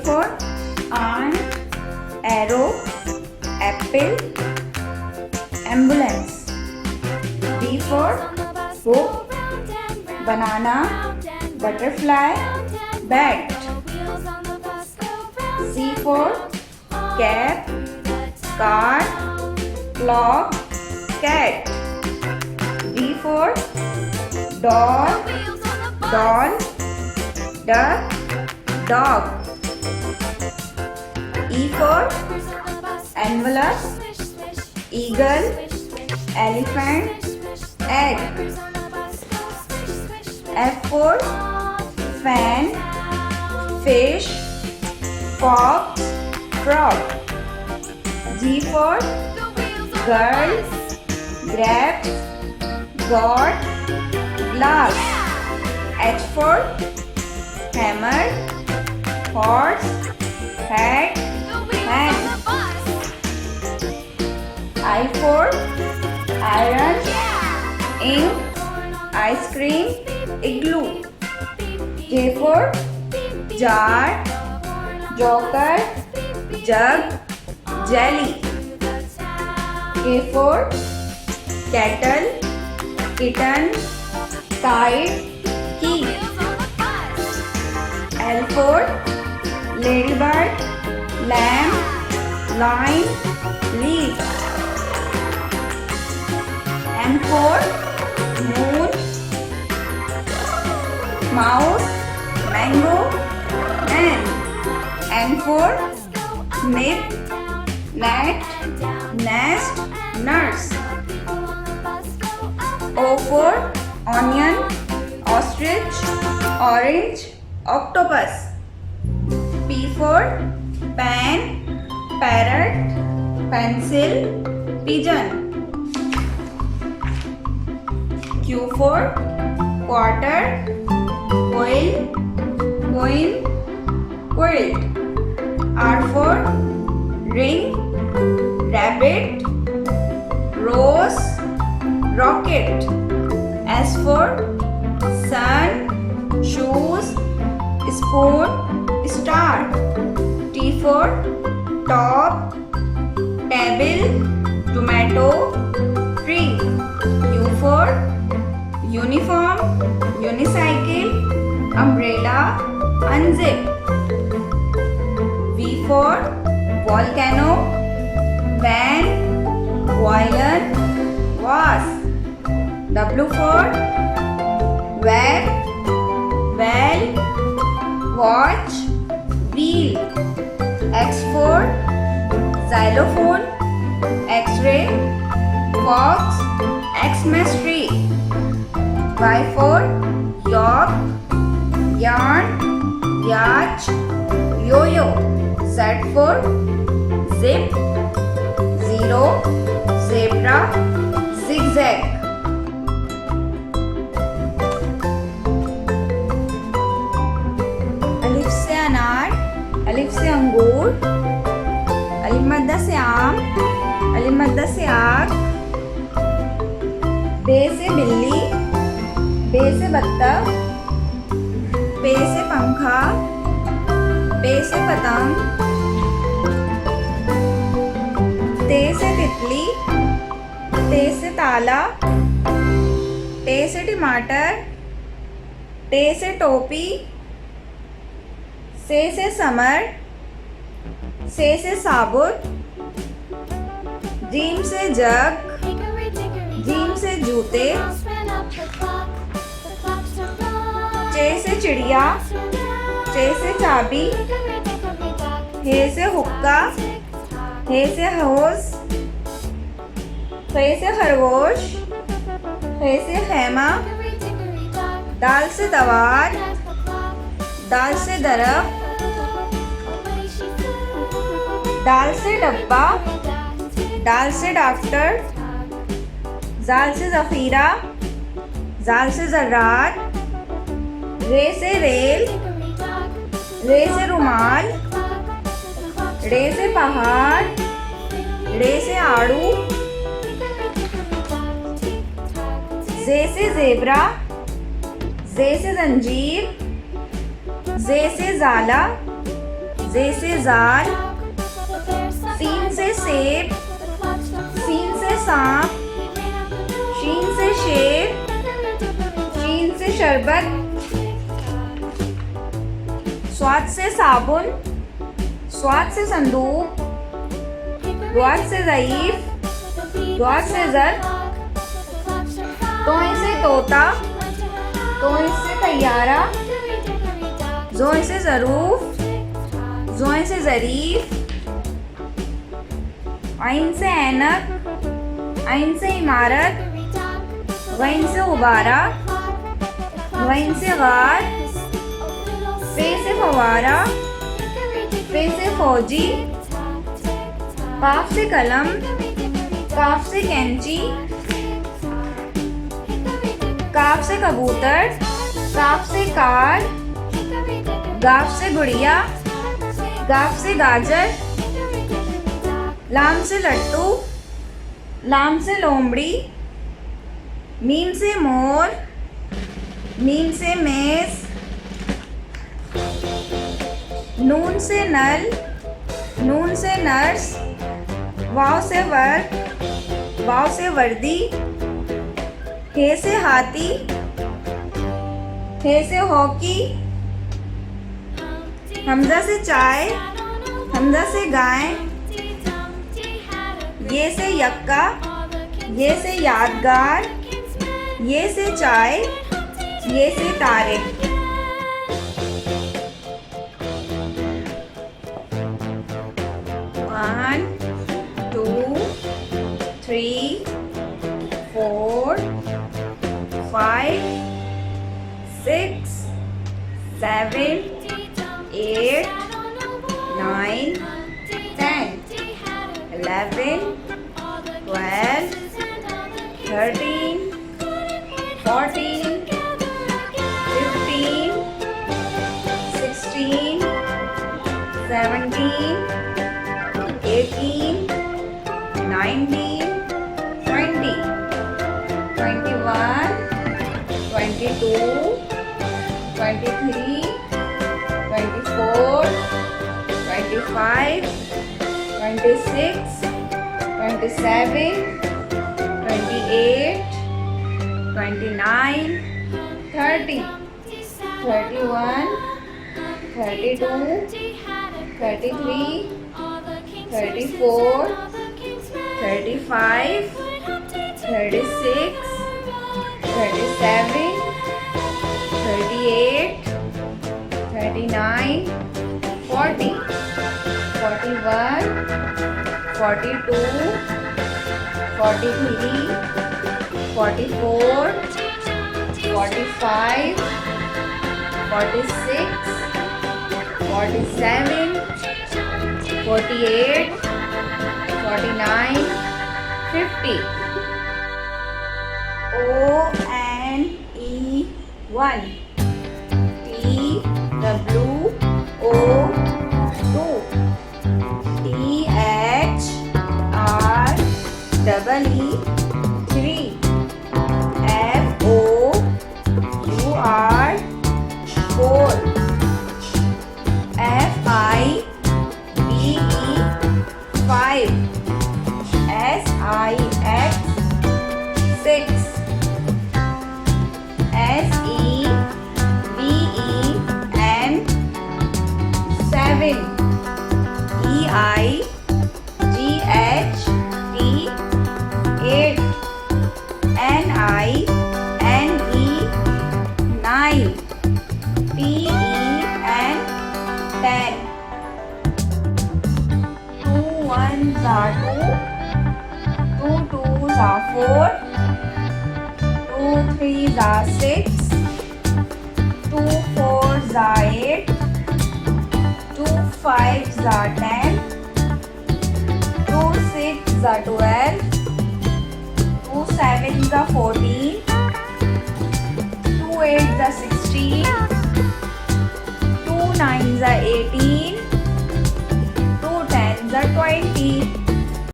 for ant, arrow, apple, ambulance. B for book, banana, butterfly, bat. C for cap, card, clock, cat. D for door, doll, duck, dog. E for envelope, eagle, elephant, egg. F for fan, fish, fox, frog. G for girl, grapes, god, glass. H for hammer, horse, hat, hand. I for iron, ink, ice cream, igloo. J for jar, joker, jug, jelly. K for kettle, kitten, kite, key. L for ladybird, lamb, lion, leaf. M for moon, mouse, mango, man. N for nip, net, nest, nurse. O for onion, ostrich, orange, octopus. P for pen, parrot, pencil, pigeon. Q for quarter, quill, coin, quilt. R for ring, rabbit, rose, rocket. S for sun, shoes, spoon, star. T for top, table, tomato, tree. U for uniform, unicycle, umbrella, unzip. V for volcano, van, violin, vase. W for web, well, watch, wheel. X for xylophone, x-ray, fox, Xmas tree. Y for york, yarn, yacht, yo-yo. Z for zip, zero, zebra, zigzag. अलिफ से अनार, अलिफ से अंगूर, अलिफ मद्दा से आम, अलिफ मद्दा से आग. बे से बिल्ली, बे से बत्तख, पे से पंखा, पे से पतंग. ते से तितली, ते से ताला, टे से टमाटर, टे से टोपी, से समर, से साबुत, जीम से जग, जीम से जूते. चे से चिड़िया, चे से चाबी, हे से हुक्का, हे से होश, हे से खरगोश, हे से खेमा. दाल से दवार, दाल से दरख्त, दाल से डब्बा, दाल से डॉक्टर, जाल से ज़ख़ीरा, जाल से ज़र्रात. रे से रेल, रे से रुमाल, रे से पहाड़, रे से आड़ू. जे से ज़ेब्रा, जे से जंजीर, जे से ज़ाला, जे से जार, सीन से सेब, सीन से सांप, शीन से शेर, शीन से शरबत, स्वाद से साबुन, स्वाद से संदूक, द्वाद से ज़ईफ, द्वाद से ज़र, तोय से तोता, तोय से तैयारा, ज़ोय से ज़रूफ, ज़ोय से ज़रीफ, आइन से ऐनक, आइन से इमारत, गैन से गुब्बारा, गैन से गार, फे से फवारा, फे से फौजी, काफ से कलम, काफ से कैंची, काफ से कबूतर, काफ से कार, गाफ से गुड़िया, गाफ से गाजर, लाम से लट्टू, लाम से लोमड़ी, मीम से मोर, मीम से मेज, नून से नल, नून से नर्स, वाव से वर्क, वाव से वर्दी, हे से हाथी, हे से हॉकी, हमजा से चाय, हमजा से गाय, ये से यक्का, ये से यादगार, ये से चाय, ये से तारे। One, two, three, four, five, six, seven, 8, 9, 10, 11, 12, 13, 14, 15, 16, 17, 18, 19, 20, 21, 22, 23, 24, 25, 26, 27, 28, 29, 30, 31, 32, 33, 34, 35, 36, 37, 38, 39, 40, 41, 42, 43, 44, 45, 46, 47, 48, 49, 50. O-N-E-1, T-W-O-2, T-H-R-E-E-3, F-O-U-R, 4, F-I-V-E, 5, S-I-X, 6, S-E-V-E-N, 7, E-I-G-H-T, 8, N-I-N-E, 9, T-E-N, 10. 2 ones are 2, 2 twos are 4, 2 threes are 6, 2 fours are 8, 2 fives are 10, 2 sixes are 12, 2 sevens are 14, 2 eights are 16, 2 nines are 18, 2 tens are 20.